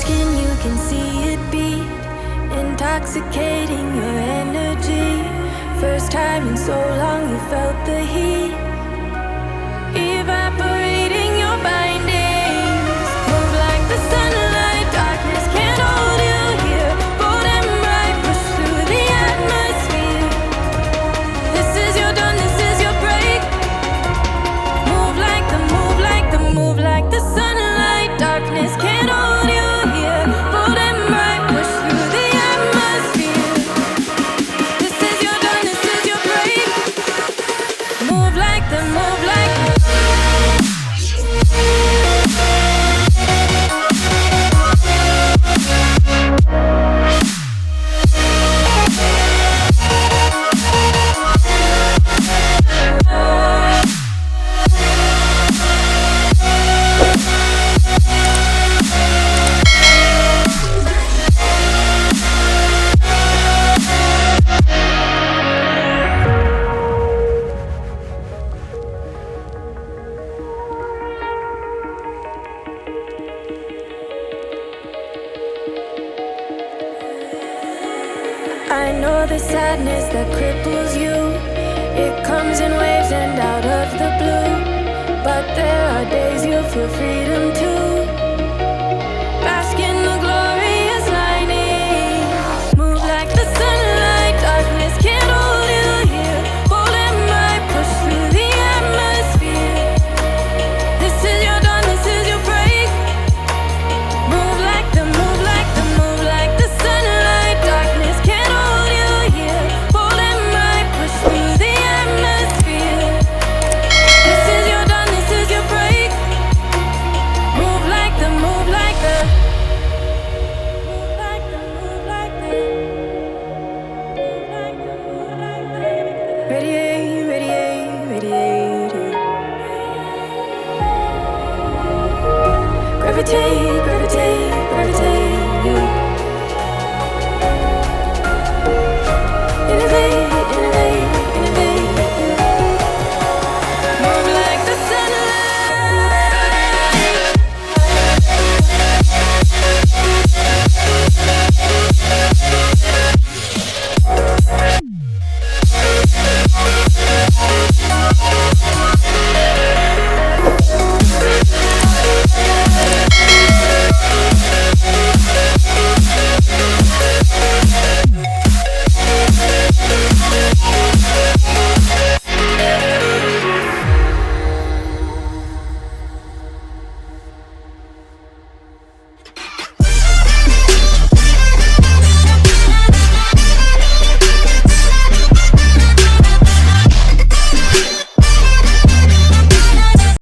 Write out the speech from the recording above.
skin, you can see it beat, intoxicating your energy. First time in so long you felt the heat, evaporating your bindings. Move like the sunlight, darkness can't hold you here. Bold and bright, push through the atmosphere. This is your dawn, this is your break. Move like the, move like the, move like the sunlight. Darkness can't hold you here. Bold and bright, push through the atmosphere. This is your dawn, this is your break. Move like the, move like the. I know the sadness that cripples you. It comes in waves and out of the blue. But there are days you feel freedom too.